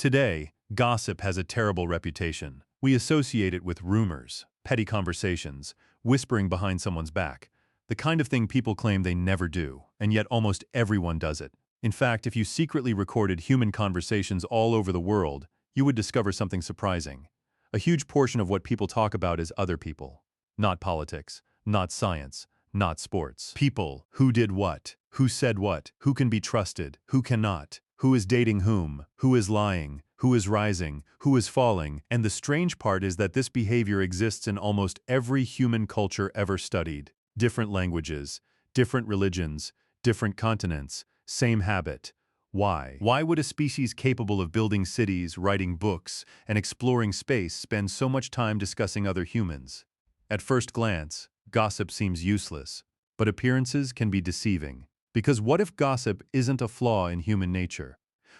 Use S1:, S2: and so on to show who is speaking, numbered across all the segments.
S1: Today, gossip has a terrible reputation. We associate it with rumors, petty conversations, whispering behind someone's back, the kind of thing people claim they never do, and yet almost everyone does it. In fact, if you secretly recorded human conversations all over the world, you would discover something surprising. A huge portion of what people talk about is other people. Not politics, not science, not sports. People, who did what, who said what, who can be trusted, who cannot, who is dating whom, who is lying, who is rising, who is falling, and the strange part is that this behavior exists in almost every human culture ever studied. Different languages, different religions, different continents, same habit. Why? Why would a species capable of building cities, writing books, and exploring space spend so much time discussing other humans? At first glance, gossip seems useless, but appearances can be deceiving. Because what if gossip isn't a flaw in human nature?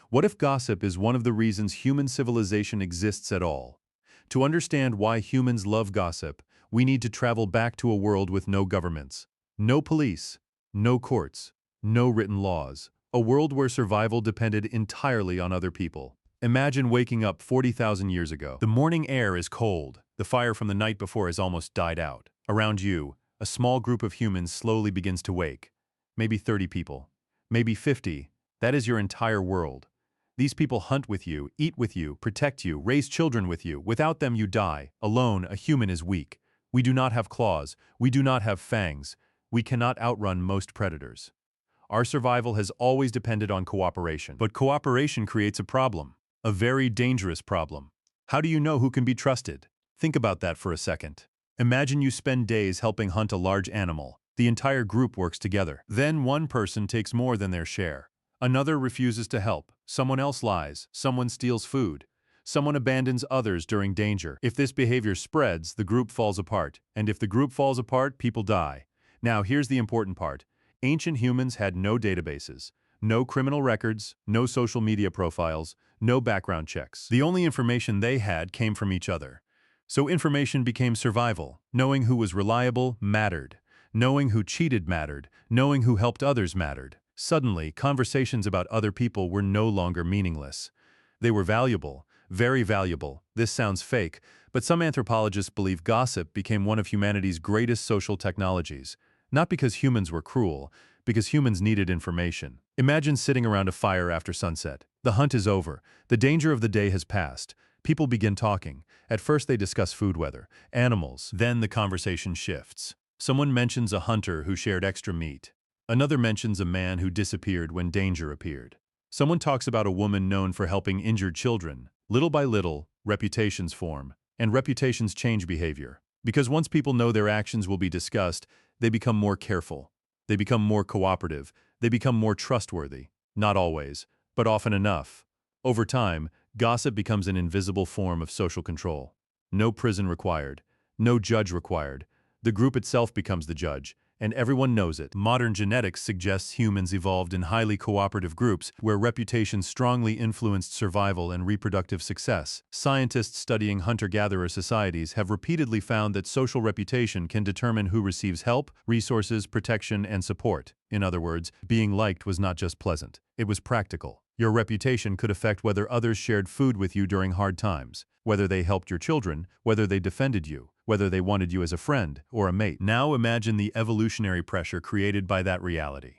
S1: What if gossip is one of the reasons human civilization exists at all? To understand why humans love gossip, we need to travel back to a world with no governments, no police, no courts, no written laws, a world where survival depended entirely on other people. Imagine waking up 40,000 years ago. The morning air is cold. The fire from the night before has almost died out. Around you, a small group of humans slowly begins to wake. Maybe 30 people, maybe 50. That is your entire world. These people hunt with you, eat with you, protect you, raise children with you. Without them, you die. Alone, a human is weak. We do not have claws. We do not have fangs. We cannot outrun most predators. Our survival has always depended on cooperation. But cooperation creates a problem, a very dangerous problem. How do you know who can be trusted? Think about that for a second. Imagine you spend days helping hunt a large animal. The entire group works together. Then one person takes more than their share. Another refuses to help. Someone else lies. Someone steals food. Someone abandons others during danger. If this behavior spreads, the group falls apart. And if the group falls apart, people die. Now, here's the important part. Ancient humans had no databases, no criminal records, no social media profiles, no background checks. The only information they had came from each other. So information became survival. Knowing who was reliable mattered. Knowing who cheated mattered. Knowing who helped others mattered. Suddenly, conversations about other people were no longer meaningless. They were valuable, very valuable. This sounds fake, but some anthropologists believe gossip became one of humanity's greatest social technologies. Not because humans were cruel, because humans needed information. Imagine sitting around a fire after sunset. The hunt is over. The danger of the day has passed. People begin talking. At first they discuss food weather, animals. Then the conversation shifts. Someone mentions a hunter who shared extra meat. Another mentions a man who disappeared when danger appeared. Someone talks about a woman known for helping injured children. Little by little, reputations form, and reputations change behavior. Because once people know their actions will be discussed, they become more careful. They become more cooperative. They become more trustworthy. Not always, but often enough. Over time, gossip becomes an invisible form of social control. No prison required. No judge required. The group itself becomes the judge, and everyone knows it. Modern genetics suggests humans evolved in highly cooperative groups where reputation strongly influenced survival and reproductive success. Scientists studying hunter-gatherer societies have repeatedly found that social reputation can determine who receives help, resources, protection, and support. In other words, being liked was not just pleasant, it was practical. Your reputation could affect whether others shared food with you during hard times, whether they helped your children, whether they defended you, whether they wanted you as a friend or a mate. Now imagine the evolutionary pressure created by that reality.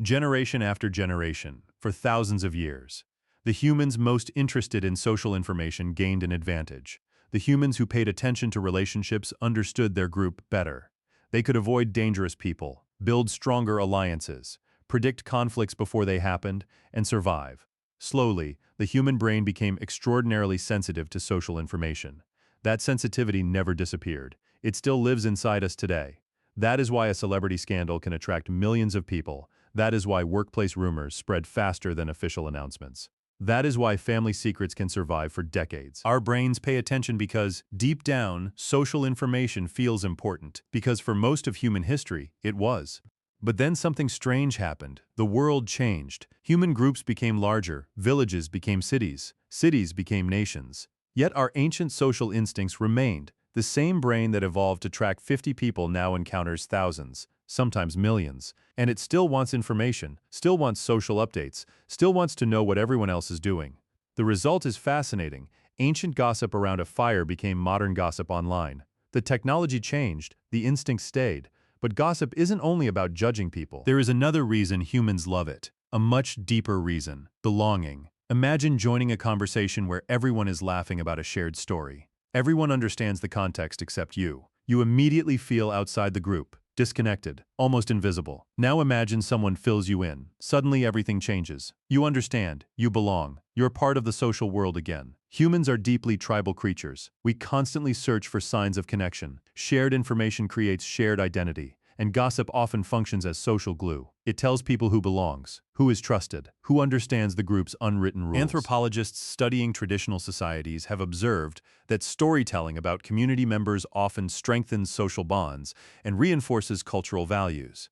S1: Generation after generation, for thousands of years, the humans most interested in social information gained an advantage. The humans who paid attention to relationships understood their group better. They could avoid dangerous people, build stronger alliances, predict conflicts before they happened, and survive. Slowly, the human brain became extraordinarily sensitive to social information. That sensitivity never disappeared. It still lives inside us today. That is why a celebrity scandal can attract millions of people. That is why workplace rumors spread faster than official announcements. That is why family secrets can survive for decades. Our brains pay attention because, deep down, social information feels important, because for most of human history, it was. But then something strange happened. The world changed. Human groups became larger, villages became cities, cities became nations. Yet our ancient social instincts remained. The same brain that evolved to track 50 people now encounters thousands, sometimes millions, and it still wants information, still wants social updates, still wants to know what everyone else is doing. The result is fascinating. Ancient gossip around a fire became modern gossip online. The technology changed, the instinct stayed, but gossip isn't only about judging people. There is another reason humans love it, a much deeper reason: belonging. Imagine joining a conversation where everyone is laughing about a shared story. Everyone understands the context except you. You immediately feel outside the group, disconnected, almost invisible. Now imagine someone fills you in. Suddenly everything changes. You understand, you belong, you're part of the social world again. Humans are deeply tribal creatures. We constantly search for signs of connection. Shared information creates shared identity, and gossip often functions as social glue. It tells people who belongs, who is trusted, who understands the group's unwritten rules. Anthropologists studying traditional societies have observed that storytelling about community members often strengthens social bonds and reinforces cultural values.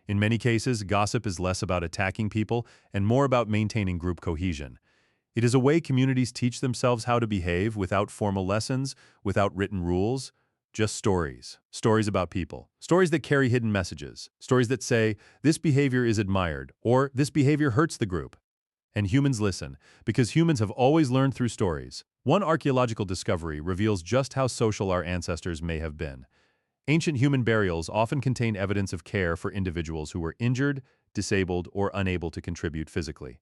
S1: In many cases, gossip is less about attacking people and more about maintaining group cohesion. It is a way communities teach themselves how to behave without formal lessons, without written rules. Just stories. Stories about people. Stories that carry hidden messages. Stories that say, this behavior is admired, or this behavior hurts the group. And humans listen, because humans have always learned through stories. One archaeological discovery reveals just how social our ancestors may have been. Ancient human burials often contain evidence of care for individuals who were injured, disabled, or unable to contribute physically.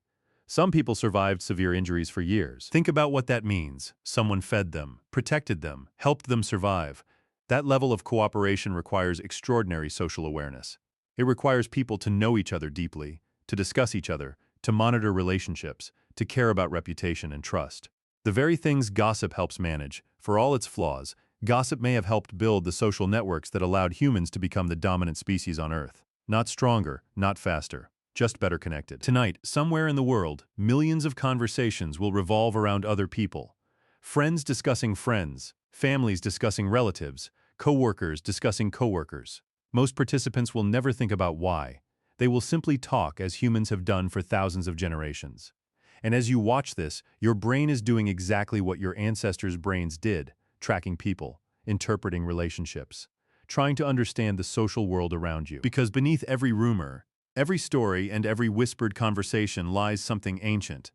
S1: Some people survived severe injuries for years. Think about what that means. Someone fed them, protected them, helped them survive. That level of cooperation requires extraordinary social awareness. It requires people to know each other deeply, to discuss each other, to monitor relationships, to care about reputation and trust. The very things gossip helps manage, for all its flaws, gossip may have helped build the social networks that allowed humans to become the dominant species on Earth. Not stronger, not faster, just better connected. Tonight, somewhere in the world, millions of conversations will revolve around other people. Friends discussing friends, families discussing relatives, co-workers discussing co-workers. Most participants will never think about why. They will simply talk as humans have done for thousands of generations. And as you watch this, your brain is doing exactly what your ancestors' brains did, tracking people, interpreting relationships, trying to understand the social world around you. Because beneath every rumor, every story, and every whispered conversation lies something ancient.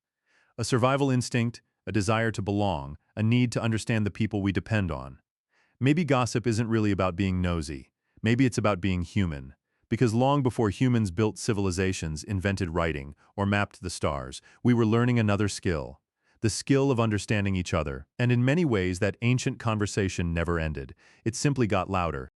S1: A survival instinct, a desire to belong, a need to understand the people we depend on. Maybe gossip isn't really about being nosy. Maybe it's about being human. Because long before humans built civilizations, invented writing, or mapped the stars, we were learning another skill. The skill of understanding each other. And in many ways, that ancient conversation never ended. It simply got louder.